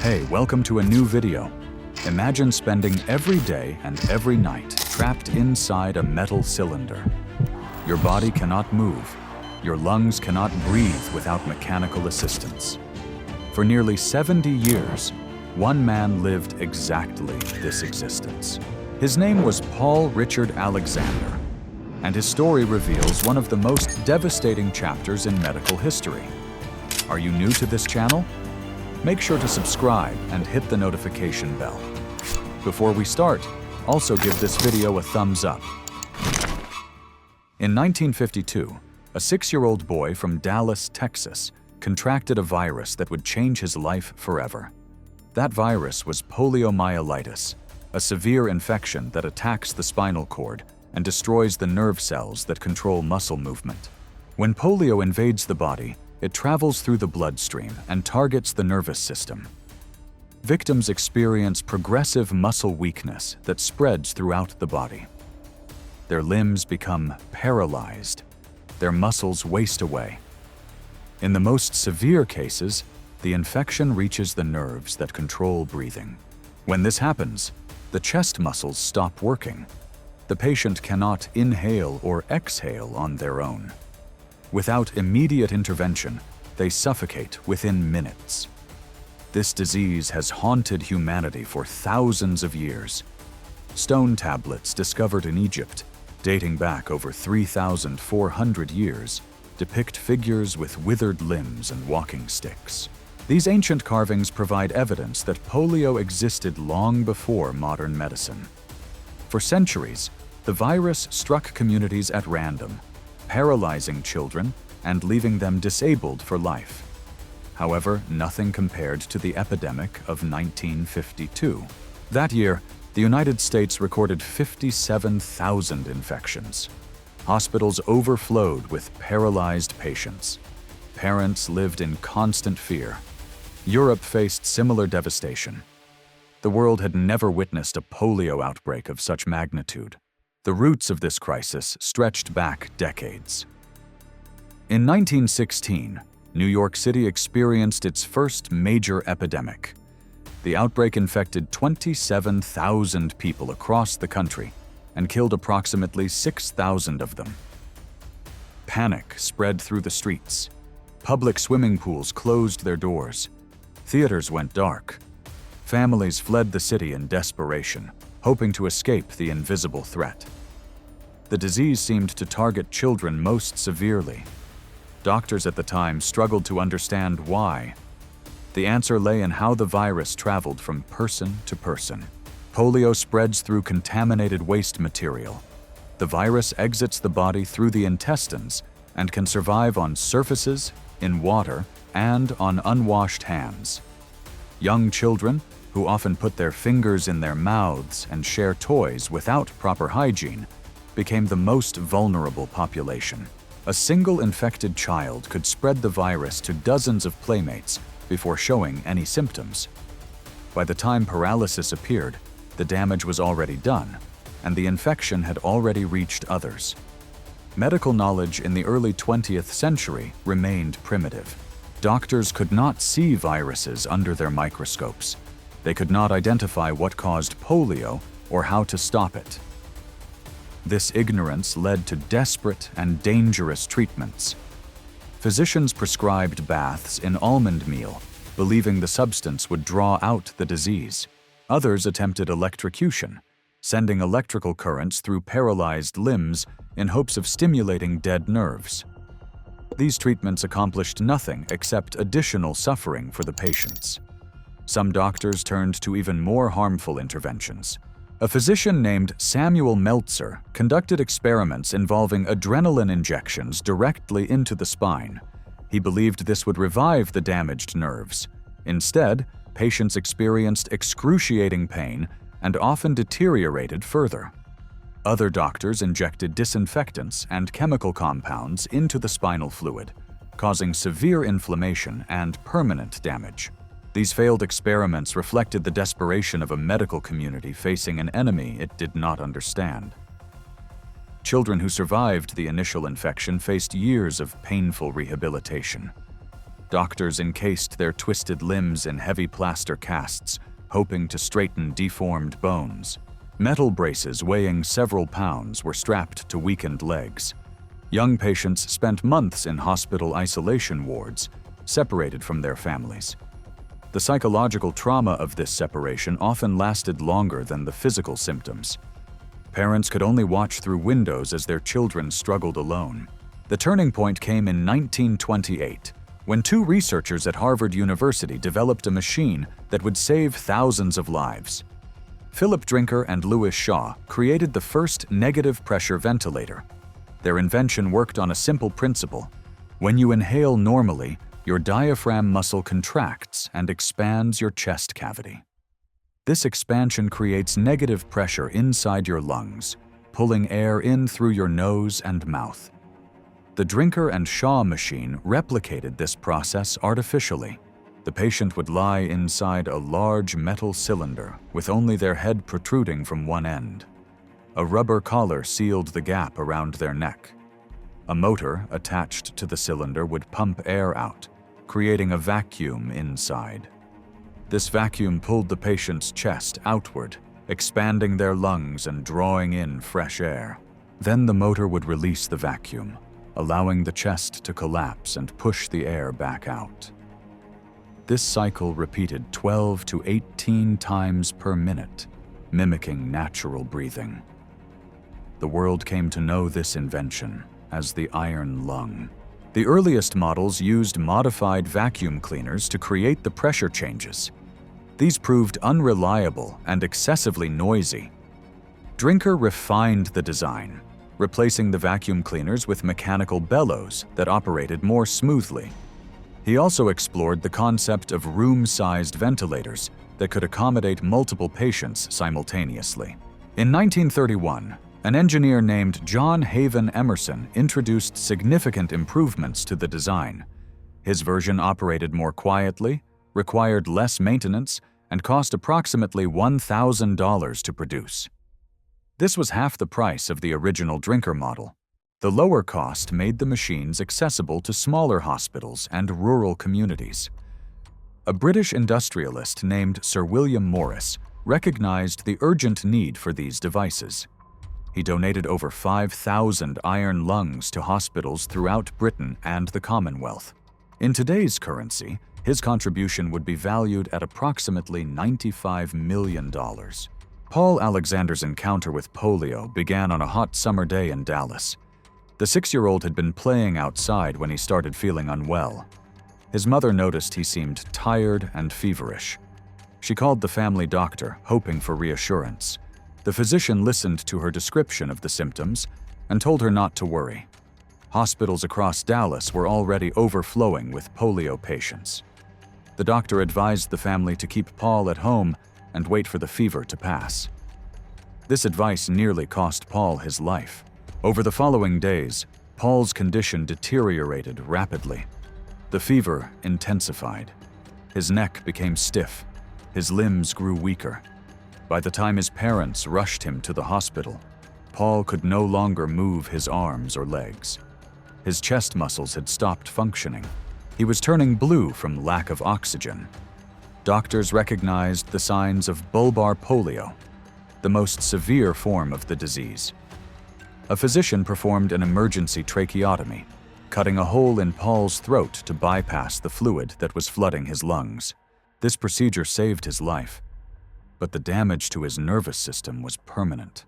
Hey, welcome to a new video. Imagine spending every day and every night trapped inside a metal cylinder. Your body cannot move. Your lungs cannot breathe without mechanical assistance. For nearly 70 years, one man lived exactly this existence. His name was Paul Richard Alexander, and his story reveals one of the most devastating chapters in medical history. Are you new to this channel? Make sure to subscribe and hit the notification bell. Before we start, also give this video a thumbs up. In 1952, a 6-year-old boy from Dallas, Texas, contracted a virus that would change his life forever. That virus was poliomyelitis, a severe infection that attacks the spinal cord and destroys the nerve cells that control muscle movement. When polio invades the body, it travels through the bloodstream and targets the nervous system. Victims experience progressive muscle weakness that spreads throughout the body. Their limbs become paralyzed. Their muscles waste away. In the most severe cases, the infection reaches the nerves that control breathing. When this happens, the chest muscles stop working. The patient cannot inhale or exhale on their own. Without immediate intervention, they suffocate within minutes. This disease has haunted humanity for thousands of years. Stone tablets discovered in Egypt, dating back over 3,400 years, depict figures with withered limbs and walking sticks. These ancient carvings provide evidence that polio existed long before modern medicine. For centuries, the virus struck communities at random, paralyzing children and leaving them disabled for life. However, nothing compared to the epidemic of 1952. That year, the United States recorded 57,000 infections. Hospitals overflowed with paralyzed patients. Parents lived in constant fear. Europe faced similar devastation. The world had never witnessed a polio outbreak of such magnitude. The roots of this crisis stretched back decades. In 1916, New York City experienced its first major epidemic. The outbreak infected 27,000 people across the country and killed approximately 6,000 of them. Panic spread through the streets. Public swimming pools closed their doors. Theaters went dark. Families fled the city in desperation, hoping to escape the invisible threat. The disease seemed to target children most severely. Doctors at the time struggled to understand why. The answer lay in how the virus traveled from person to person. Polio spreads through contaminated waste material. The virus exits the body through the intestines and can survive on surfaces, in water, and on unwashed hands. Young children, who often put their fingers in their mouths and share toys without proper hygiene, became the most vulnerable population. A single infected child could spread the virus to dozens of playmates before showing any symptoms. By the time paralysis appeared, the damage was already done, and the infection had already reached others. Medical knowledge in the early 20th century remained primitive. Doctors could not see viruses under their microscopes. They could not identify what caused polio or how to stop it. This ignorance led to desperate and dangerous treatments. Physicians prescribed baths in almond meal, believing the substance would draw out the disease. Others attempted electrocution, sending electrical currents through paralyzed limbs in hopes of stimulating dead nerves. These treatments accomplished nothing except additional suffering for the patients. Some doctors turned to even more harmful interventions. A physician named Samuel Meltzer conducted experiments involving adrenaline injections directly into the spine. He believed this would revive the damaged nerves. Instead, patients experienced excruciating pain and often deteriorated further. Other doctors injected disinfectants and chemical compounds into the spinal fluid, causing severe inflammation and permanent damage. These failed experiments reflected the desperation of a medical community facing an enemy it did not understand. Children who survived the initial infection faced years of painful rehabilitation. Doctors encased their twisted limbs in heavy plaster casts, hoping to straighten deformed bones. Metal braces weighing several pounds were strapped to weakened legs. Young patients spent months in hospital isolation wards, separated from their families. The psychological trauma of this separation often lasted longer than the physical symptoms. Parents could only watch through windows as their children struggled alone. The turning point came in 1928, when two researchers at Harvard University developed a machine that would save thousands of lives. Philip Drinker and Lewis Shaw created the first negative pressure ventilator. Their invention worked on a simple principle. When you inhale normally, your diaphragm muscle contracts and expands your chest cavity. This expansion creates negative pressure inside your lungs, pulling air in through your nose and mouth. The Drinker and Shaw machine replicated this process artificially. The patient would lie inside a large metal cylinder with only their head protruding from one end. A rubber collar sealed the gap around their neck. A motor attached to the cylinder would pump air out, creating a vacuum inside. This vacuum pulled the patient's chest outward, expanding their lungs and drawing in fresh air. Then the motor would release the vacuum, allowing the chest to collapse and push the air back out. This cycle repeated 12 to 18 times per minute, mimicking natural breathing. The world came to know this invention as the iron lung. The earliest models used modified vacuum cleaners to create the pressure changes. These proved unreliable and excessively noisy. Drinker refined the design, replacing the vacuum cleaners with mechanical bellows that operated more smoothly. He also explored the concept of room-sized ventilators that could accommodate multiple patients simultaneously. In 1931, an engineer named John Haven Emerson introduced significant improvements to the design. His version operated more quietly, required less maintenance, and cost approximately $1,000 to produce. This was half the price of the original Drinker model. The lower cost made the machines accessible to smaller hospitals and rural communities. A British industrialist named Sir William Morris recognized the urgent need for these devices. He donated over 5,000 iron lungs to hospitals throughout Britain and the Commonwealth. In today's currency, his contribution would be valued at approximately $95 million. Paul Alexander's encounter with polio began on a hot summer day in Dallas. The 6-year-old had been playing outside when he started feeling unwell. His mother noticed he seemed tired and feverish. She called the family doctor, hoping for reassurance. The physician listened to her description of the symptoms and told her not to worry. Hospitals across Dallas were already overflowing with polio patients. The doctor advised the family to keep Paul at home and wait for the fever to pass. This advice nearly cost Paul his life. Over the following days, Paul's condition deteriorated rapidly. The fever intensified. His neck became stiff. His limbs grew weaker. By the time his parents rushed him to the hospital, Paul could no longer move his arms or legs. His chest muscles had stopped functioning. He was turning blue from lack of oxygen. Doctors recognized the signs of bulbar polio, the most severe form of the disease. A physician performed an emergency tracheotomy, cutting a hole in Paul's throat to bypass the fluid that was flooding his lungs. This procedure saved his life, but the damage to his nervous system was permanent.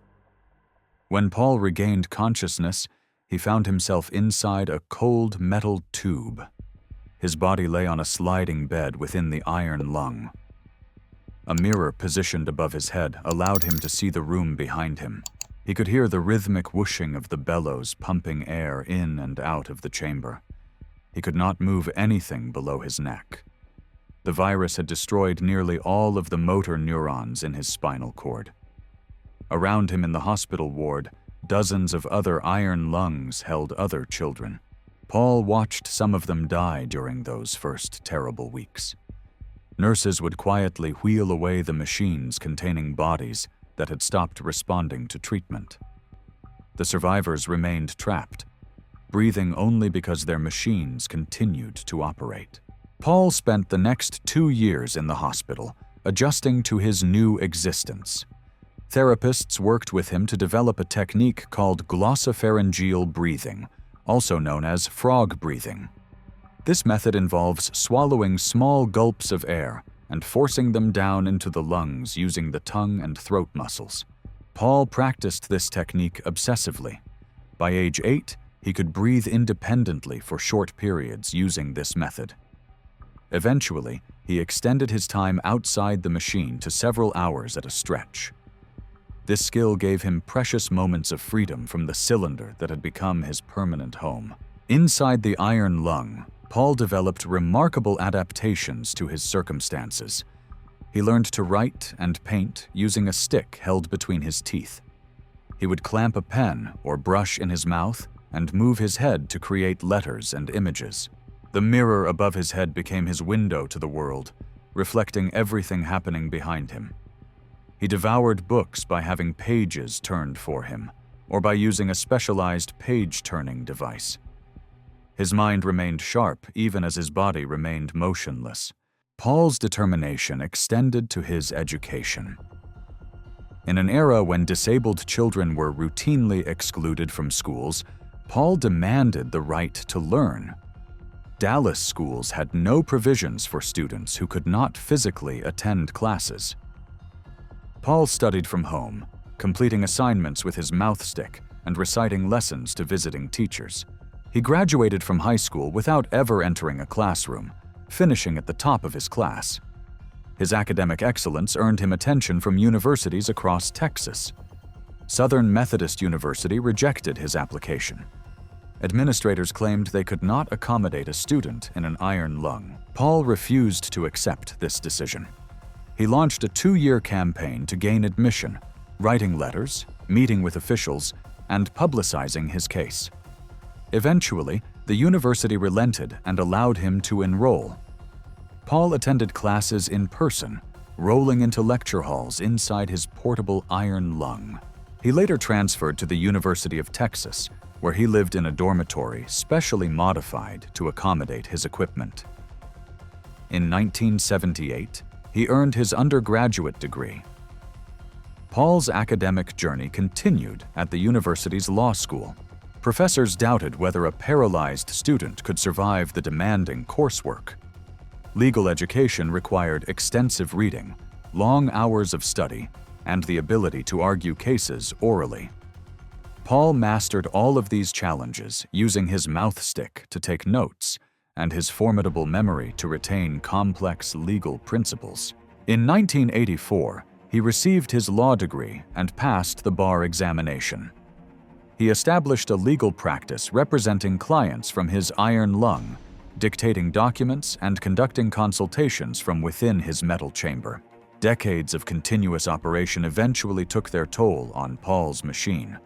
When Paul regained consciousness, he found himself inside a cold metal tube. His body lay on a sliding bed within the iron lung. A mirror positioned above his head allowed him to see the room behind him. He could hear the rhythmic whooshing of the bellows pumping air in and out of the chamber. He could not move anything below his neck. The virus had destroyed nearly all of the motor neurons in his spinal cord. Around him in the hospital ward, dozens of other iron lungs held other children. Paul watched some of them die during those first terrible weeks. Nurses would quietly wheel away the machines containing bodies that had stopped responding to treatment. The survivors remained trapped, breathing only because their machines continued to operate. Paul spent the next 2 years in the hospital, adjusting to his new existence. Therapists worked with him to develop a technique called glossopharyngeal breathing, also known as frog breathing. This method involves swallowing small gulps of air and forcing them down into the lungs using the tongue and throat muscles. Paul practiced this technique obsessively. By age 8, he could breathe independently for short periods using this method. Eventually, he extended his time outside the machine to several hours at a stretch. This skill gave him precious moments of freedom from the cylinder that had become his permanent home. Inside the iron lung, Paul developed remarkable adaptations to his circumstances. He learned to write and paint using a stick held between his teeth. He would clamp a pen or brush in his mouth and move his head to create letters and images. The mirror above his head became his window to the world, reflecting everything happening behind him. He devoured books by having pages turned for him, or by using a specialized page-turning device. His mind remained sharp even as his body remained motionless. Paul's determination extended to his education. In an era when disabled children were routinely excluded from schools, Paul demanded the right to learn. Dallas schools had no provisions for students who could not physically attend classes. Paul studied from home, completing assignments with his mouth stick and reciting lessons to visiting teachers. He graduated from high school without ever entering a classroom, finishing at the top of his class. His academic excellence earned him attention from universities across Texas. Southern Methodist University rejected his application. Administrators claimed they could not accommodate a student in an iron lung. Paul refused to accept this decision. He launched a 2-year campaign to gain admission, writing letters, meeting with officials, and publicizing his case. Eventually, the university relented and allowed him to enroll. Paul attended classes in person, rolling into lecture halls inside his portable iron lung. He later transferred to the University of Texas, where he lived in a dormitory specially modified to accommodate his equipment. In 1978, he earned his undergraduate degree. Paul's academic journey continued at the university's law school. Professors doubted whether a paralyzed student could survive the demanding coursework. Legal education required extensive reading, long hours of study, and the ability to argue cases orally. Paul mastered all of these challenges using his mouth stick to take notes and his formidable memory to retain complex legal principles. In 1984, he received his law degree and passed the bar examination. He established a legal practice representing clients from his iron lung, dictating documents and conducting consultations from within his metal chamber. Decades of continuous operation eventually took their toll on Paul's machine.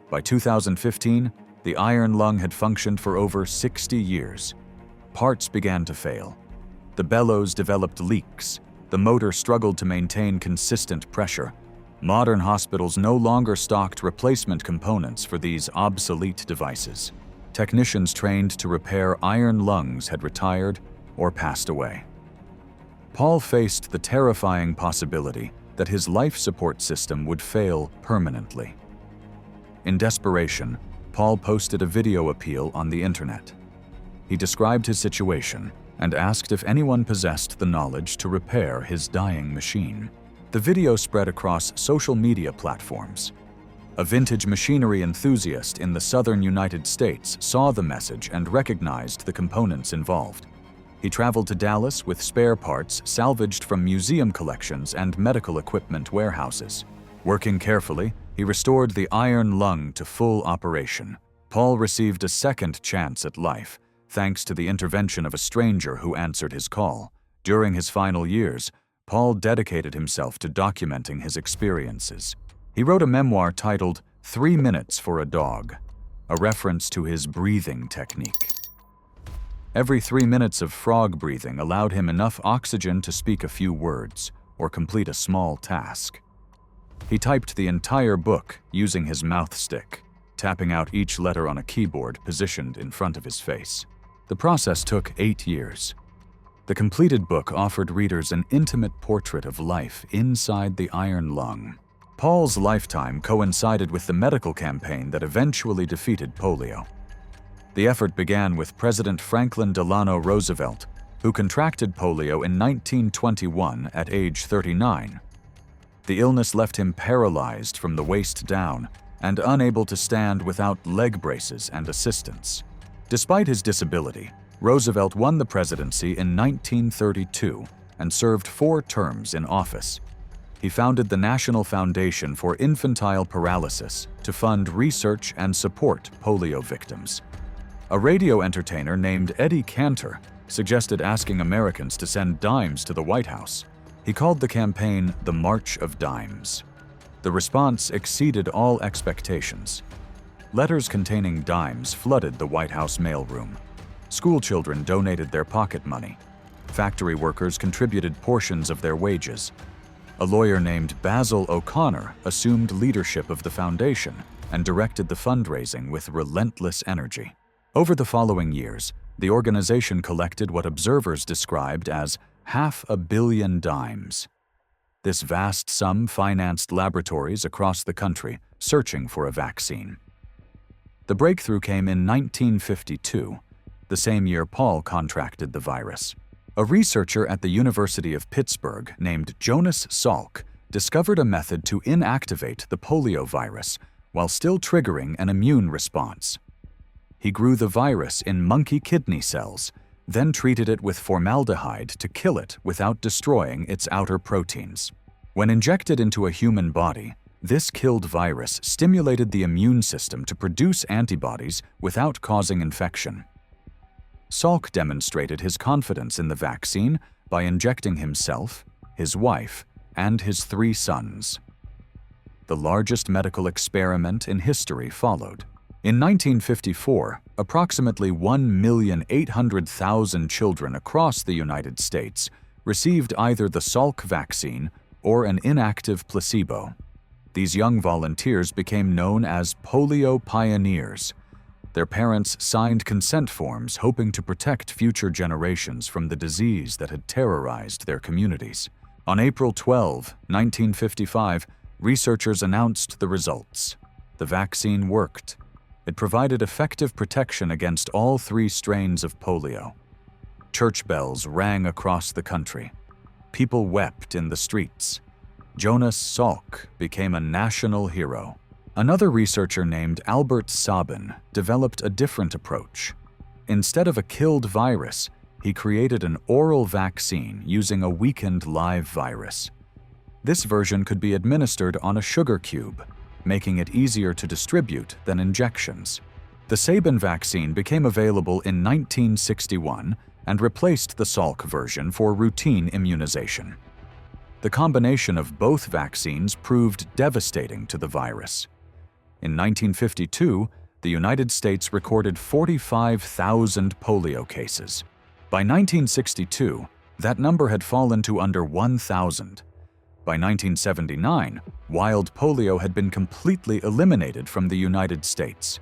By 2015, the iron lung had functioned for over 60 years. Parts began to fail. The bellows developed leaks. The motor struggled to maintain consistent pressure. Modern hospitals no longer stocked replacement components for these obsolete devices. Technicians trained to repair iron lungs had retired or passed away. Paul faced the terrifying possibility that his life support system would fail permanently. In desperation, Paul posted a video appeal on the internet. He described his situation and asked if anyone possessed the knowledge to repair his dying machine. The video spread across social media platforms. A vintage machinery enthusiast in the southern United States saw the message and recognized the components involved. He traveled to Dallas with spare parts salvaged from museum collections and medical equipment warehouses. Working carefully, he restored the iron lung to full operation. Paul received a second chance at life, thanks to the intervention of a stranger who answered his call. During his final years, Paul dedicated himself to documenting his experiences. He wrote a memoir titled 3 Minutes for a Dog, a reference to his breathing technique. Every 3 minutes of frog breathing allowed him enough oxygen to speak a few words or complete a small task. He typed the entire book using his mouth stick, tapping out each letter on a keyboard positioned in front of his face. The process took 8 years. The completed book offered readers an intimate portrait of life inside the iron lung. Paul's lifetime coincided with the medical campaign that eventually defeated polio. The effort began with President Franklin Delano Roosevelt, who contracted polio in 1921 at age 39. The illness left him paralyzed from the waist down and unable to stand without leg braces and assistance. Despite his disability, Roosevelt won the presidency in 1932 and served 4 terms in office. He founded the National Foundation for Infantile Paralysis to fund research and support polio victims. A radio entertainer named Eddie Cantor suggested asking Americans to send dimes to the White House. He called the campaign the March of Dimes. The response exceeded all expectations. Letters containing dimes flooded the White House mailroom. School children donated their pocket money. Factory workers contributed portions of their wages. A lawyer named Basil O'Connor assumed leadership of the foundation and directed the fundraising with relentless energy. Over the following years, the organization collected what observers described as 500 million dimes. This vast sum financed laboratories across the country searching for a vaccine. The breakthrough came in 1952, the same year Paul contracted the virus. A researcher at the University of Pittsburgh named Jonas Salk discovered a method to inactivate the polio virus while still triggering an immune response. He grew the virus in monkey kidney cells, then treated it with formaldehyde to kill it without destroying its outer proteins. When injected into a human body, this killed virus stimulated the immune system to produce antibodies without causing infection. Salk demonstrated his confidence in the vaccine by injecting himself, his wife, and his 3 sons. The largest medical experiment in history followed. In 1954, approximately 1,800,000 children across the United States received either the Salk vaccine or an inactive placebo. These young volunteers became known as polio pioneers. Their parents signed consent forms hoping to protect future generations from the disease that had terrorized their communities. On April 12, 1955, researchers announced the results. The vaccine worked. It provided effective protection against all 3 strains of polio. Church bells rang across the country. People wept in the streets. Jonas Salk became a national hero. Another researcher named Albert Sabin developed a different approach. Instead of a killed virus, he created an oral vaccine using a weakened live virus. This version could be administered on a sugar cube, making it easier to distribute than injections. The Sabin vaccine became available in 1961 and replaced the Salk version for routine immunization. The combination of both vaccines proved devastating to the virus. In 1952, the United States recorded 45,000 polio cases. By 1962, that number had fallen to under 1,000. By 1979, wild polio had been completely eliminated from the United States.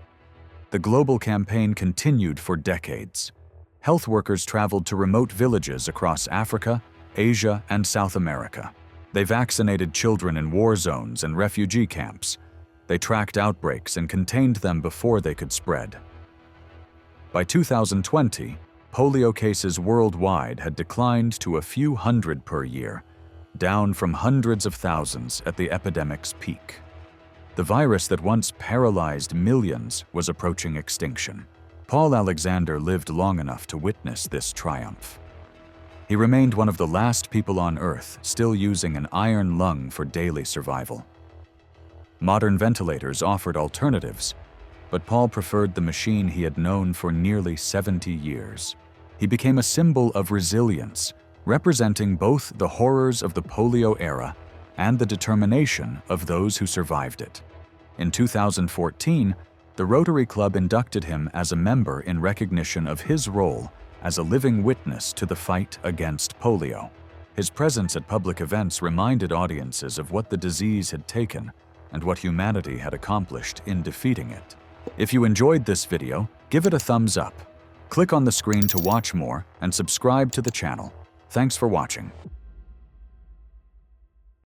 The global campaign continued for decades. Health workers traveled to remote villages across Africa, Asia, and South America. They vaccinated children in war zones and refugee camps. They tracked outbreaks and contained them before they could spread. By 2020, polio cases worldwide had declined to a few hundred per year, down from hundreds of thousands at the epidemic's peak. The virus that once paralyzed millions was approaching extinction. Paul Alexander lived long enough to witness this triumph. He remained one of the last people on Earth still using an iron lung for daily survival. Modern ventilators offered alternatives, but Paul preferred the machine he had known for nearly 70 years. He became a symbol of resilience, representing both the horrors of the polio era and the determination of those who survived it. In 2014, the Rotary Club inducted him as a member in recognition of his role as a living witness to the fight against polio. His presence at public events reminded audiences of what the disease had taken and what humanity had accomplished in defeating it. If you enjoyed this video, give it a thumbs up. Click on the screen to watch more and subscribe to the channel. Thanks for watching.